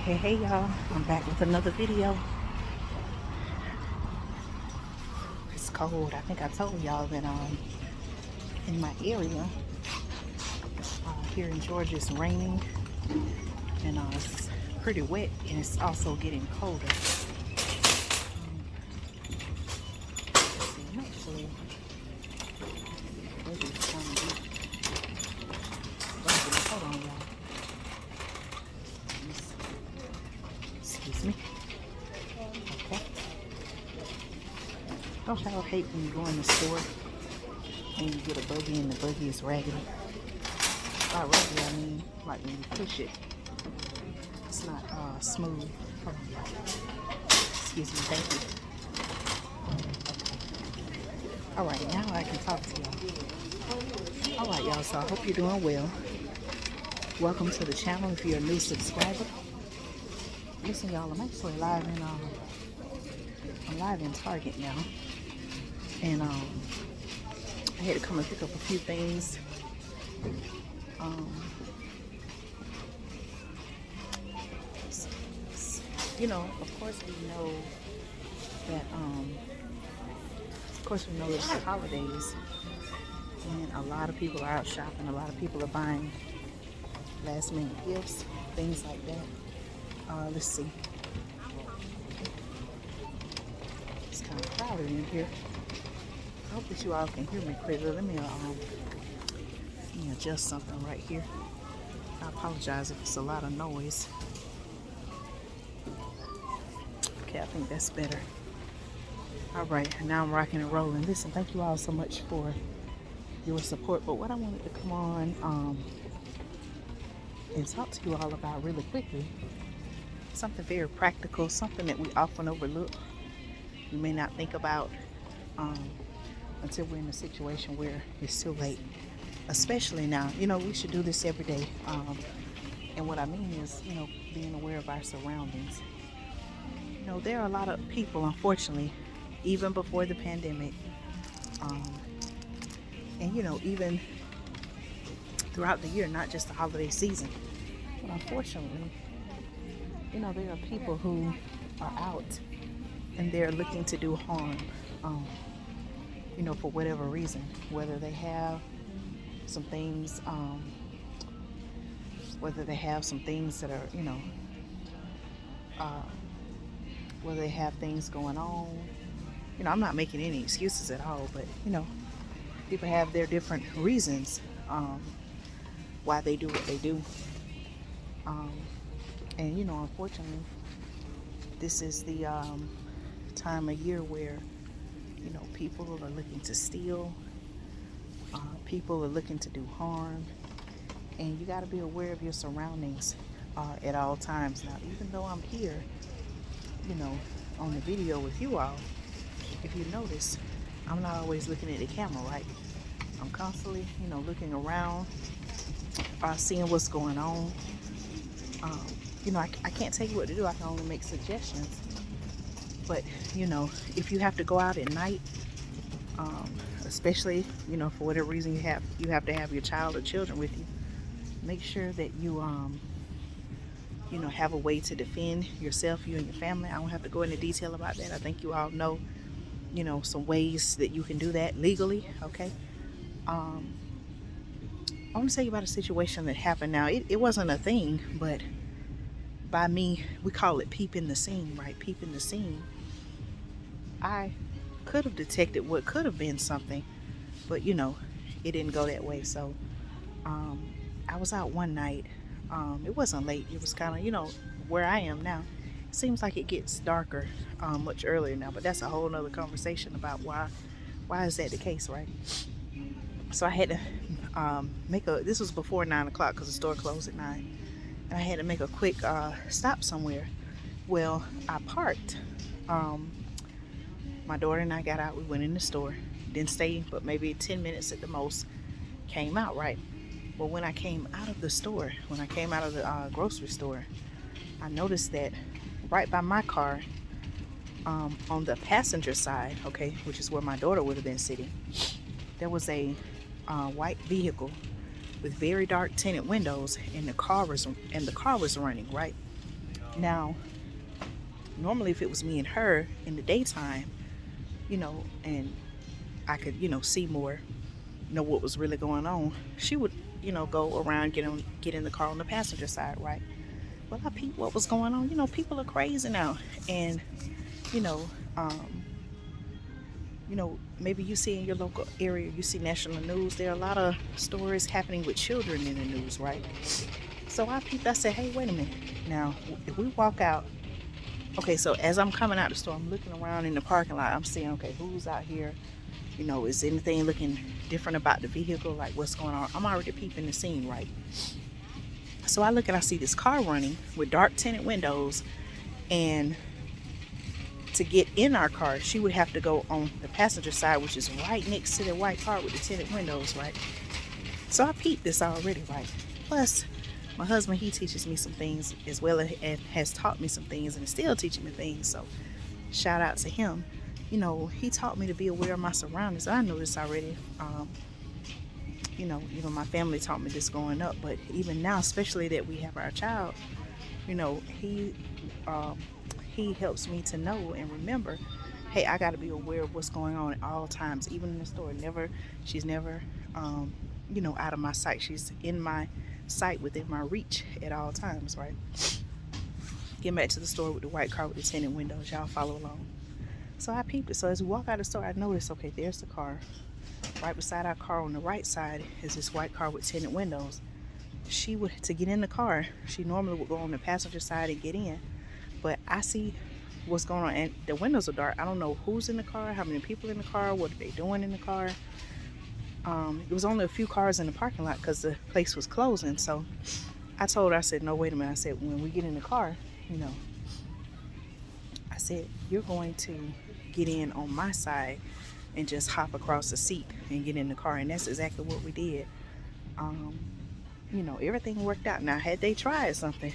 Hey y'all, I'm back with another video. It's cold. I think I told y'all that in my area here in Georgia it's raining and it's pretty wet, and it's also getting colder. I'm actually maybe it's trying to be. Hold on, y'all. Excuse me. Okay. Don't y'all hate when you go in the store and you get a buggy and the buggy is raggedy? By raggedy, I mean like when you push it, it's not smooth. Hold on, y'all. Excuse me. Thank you. Okay. All right, now I can talk to y'all. All right, y'all. So I hope you're doing well. Welcome to the channel if you're a new subscriber. Listen, y'all, I'm actually live in Target now, and I had to come and pick up a few things. You know, of course we know that it's the holidays, and a lot of people are out shopping. A lot of people are buying last minute gifts, things like that. Let's see. It's kind of crowded in here. I hope that you all can hear me clearly. Let me adjust something right here. I apologize if it's a lot of noise. Okay, I think that's better. All right, now I'm rocking and rolling. Listen, thank you all so much for your support. But what I wanted to come on and talk to you all about really quickly, something very practical, something that we often overlook. We may not think about until we're in a situation where it's too late. Especially now, you know, we should do this every day. And what I mean is, you know, being aware of our surroundings. You know, there are a lot of people, unfortunately, even before the pandemic, and you know, even throughout the year, not just the holiday season, but unfortunately, you know, there are people who are out and they're looking to do harm, you know, for whatever reason, whether they have some things, that are, you know, whether they have things going on. You know, I'm not making any excuses at all, but, you know, people have their different reasons why they do what they do. And, you know, unfortunately, this is the time of year where, you know, people are looking to steal. People are looking to do harm. And you got to be aware of your surroundings at all times. Now, even though I'm here, you know, on the video with you all, if you notice, I'm not always looking at the camera, right? I'm constantly, you know, looking around, seeing what's going on. You know, I can't tell you what to do. I can only make suggestions. But, you know, if you have to go out at night, especially, you know, for whatever reason you have to have your child or children with you, make sure that you you know, have a way to defend yourself, you and your family. I don't have to go into detail about that. I think you all know, you know, some ways that you can do that legally. Okay. I want to tell you about a situation that happened. Now, it wasn't a thing, but by me, we call it peeping the scene, right? Peeping the scene. I could have detected what could have been something, but, you know, it didn't go that way. So I was out one night. It wasn't late. It was kind of, you know, where I am now. It seems like it gets darker much earlier now, but that's a whole nother conversation about why is that the case, right? So I had to this was before 9 o'clock because the store closed at 9. And I had to make a quick stop somewhere. Well, I parked. My daughter and I got out. We went in the store. Didn't stay but maybe 10 minutes at the most. Came out, right? Well, when I came out of the store, when I came out of the grocery store, I noticed that right by my car, on the passenger side, okay, which is where my daughter would have been sitting, there was a white vehicle with very dark tinted windows, and the car was running, right? Now, normally if it was me and her in the daytime, and I could, see more, know what was really going on, she would, go around, get in the car on the passenger side, right? Well, I peeped what was going on. People are crazy now. And, you know, um, maybe you see in your local area, you see national news, there are a lot of stories happening with children in the news, right? So I peeped, I said, hey, wait a minute. Now, if we walk out, okay, so as I'm coming out the store, I'm looking around in the parking lot, I'm seeing, okay, who's out here? Is anything looking different about the vehicle? Like, what's going on? I'm already peeping the scene, right? So I look and I see this car running with dark tinted windows, and to get in our car, she would have to go on the passenger side, which is right next to the white car with the tinted windows, right? So I peeped this already, right? Plus, my husband, he teaches me some things as well as has taught me some things and is still teaching me things. So shout out to him. He taught me to be aware of my surroundings. I know this already. Even my family taught me this growing up, but even now, especially that we have our child, he helps me to know and remember, hey, I got to be aware of what's going on at all times, even in the store. She's never, out of my sight. She's in my sight, within my reach at all times, right? Getting back to the store with the white car with the tinted windows, y'all follow along. So I peeped it. So as we walk out of the store, I noticed, okay, there's the car. Right beside our car on the right side is this white car with tinted windows. To get in the car, she normally would go on the passenger side and get in. But I see what's going on, and the windows are dark. I don't know who's in the car, how many people in the car, what are they doing in the car. It was only a few cars in the parking lot because the place was closing. So I told her, I said, no, wait a minute. I said, when we get in the car, I said, you're going to get in on my side and just hop across the seat and get in the car. And that's exactly what we did. Everything worked out. Now, had they tried something,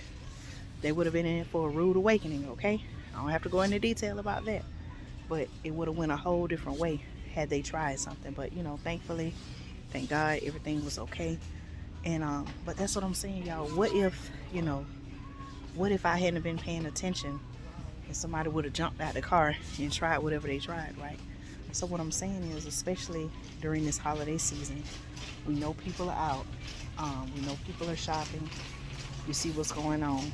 they would have been in for a rude awakening, okay? I don't have to go into detail about that. But it would have went a whole different way had they tried something. But, thankfully, thank God, everything was okay. And, but that's what I'm saying, y'all. What if I hadn't been paying attention and somebody would have jumped out the car and tried whatever they tried, right? So what I'm saying is, especially during this holiday season, we know people are out. We know people are shopping. You see what's going on.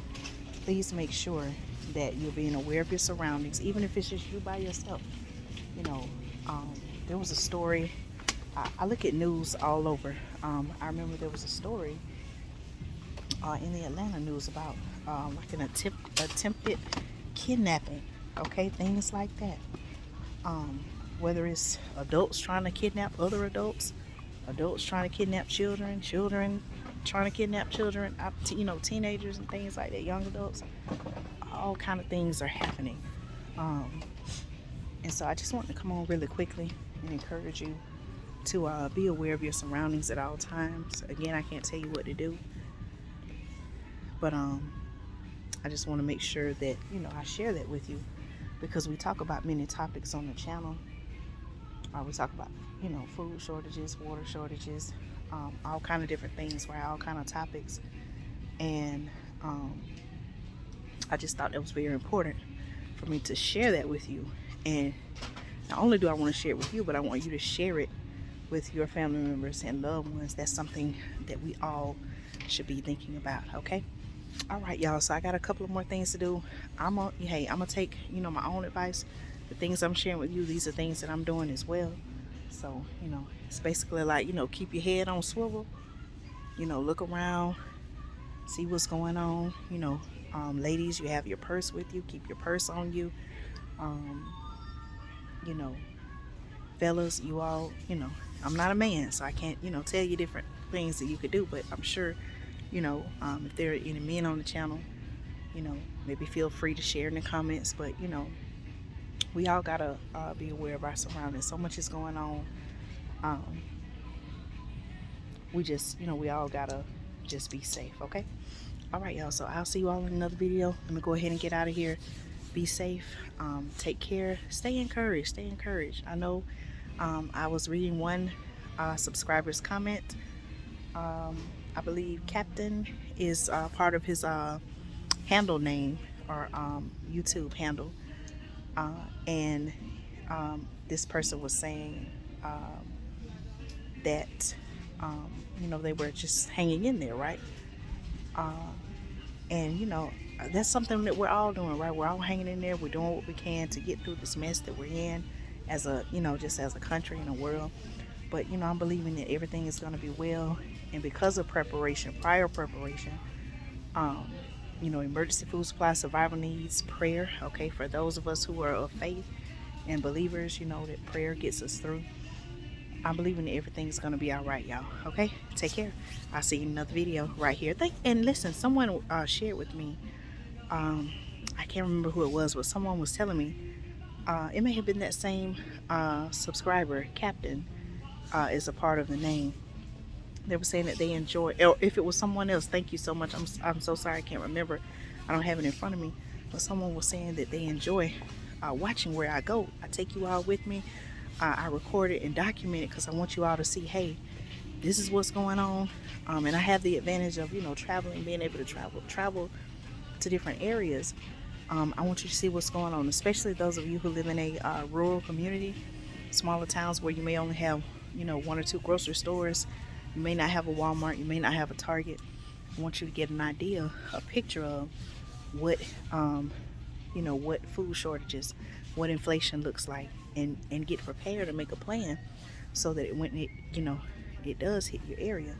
Please make sure that you're being aware of your surroundings, even if it's just you by yourself. There was a story. I look at news all over. I remember there was a story in the Atlanta news about like an attempted kidnapping. Okay, things like that. Whether it's adults trying to kidnap other adults, adults trying to kidnap children, children trying to kidnap children, teenagers and things like that, young adults, all kind of things are happening. And so I just want to come on really quickly and encourage you to be aware of your surroundings at all times. Again, I can't tell you what to do, but I just want to make sure that I share that with you, because we talk about many topics on the channel. We talk about food shortages, water shortages, all kind of different things, right? All kind of topics. And I just thought that was very important for me to share that with you. And not only do I want to share it with you, but I want you to share it with your family members and loved ones. That's something that we all should be thinking about, okay? All right, y'all, so I got a couple of more things to do. I'm gonna take my own advice. The things I'm sharing with you, these are things that I'm doing as well. So it's basically like keep your head on swivel, look around, see what's going on. Ladies, you have your purse with you, keep your purse on you. Fellas, you all, I'm not a man, so I can't tell you different things that you could do, but I'm sure if there are any men on the channel, maybe feel free to share in the comments. But we all gotta be aware of our surroundings. So much is going on. We just we all gotta just be safe, okay? All right, y'all, so I'll see you all in another video. Let me go ahead and get out of here. Be safe, take care, stay encouraged. I know I was reading one subscriber's comment. I believe Captain is part of his handle name or YouTube handle, and this person was saying that they were just hanging in there, right? Uh, and that's something that we're all doing, right? We're all hanging in there. We're doing what we can to get through this mess that we're in, as a just as a country and a world. But I'm believing that everything is going to be well, and because of preparation, prior preparation, um, emergency food supply, survival needs, prayer. Okay, for those of us who are of faith and believers, that prayer gets us through. I'm believing that everything's gonna be all right, y'all. Okay, take care. I'll see you in another video right here. And listen, someone shared with me. Um, I can't remember who it was, but someone was telling me. It may have been that same subscriber, Captain, is a part of the name. They were saying that they enjoy, or if it was someone else, thank you so much. I'm so sorry, I can't remember. I don't have it in front of me. But someone was saying that they enjoy watching where I go. I take you all with me. I record it and document it because I want you all to see, hey, this is what's going on. And I have the advantage of traveling, being able to travel to different areas. I want you to see what's going on, especially those of you who live in a rural community, smaller towns where you may only have one or two grocery stores. You may not have a Walmart, you may not have a Target. I want you to get an idea, a picture of what what food shortages, what inflation looks like, and get prepared and make a plan so that when it does hit your area,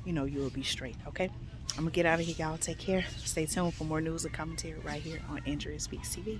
you'll be straight. Okay, I'm gonna get out of here, y'all. Take care. Stay tuned for more news and commentary right here on Andrea Speaks TV.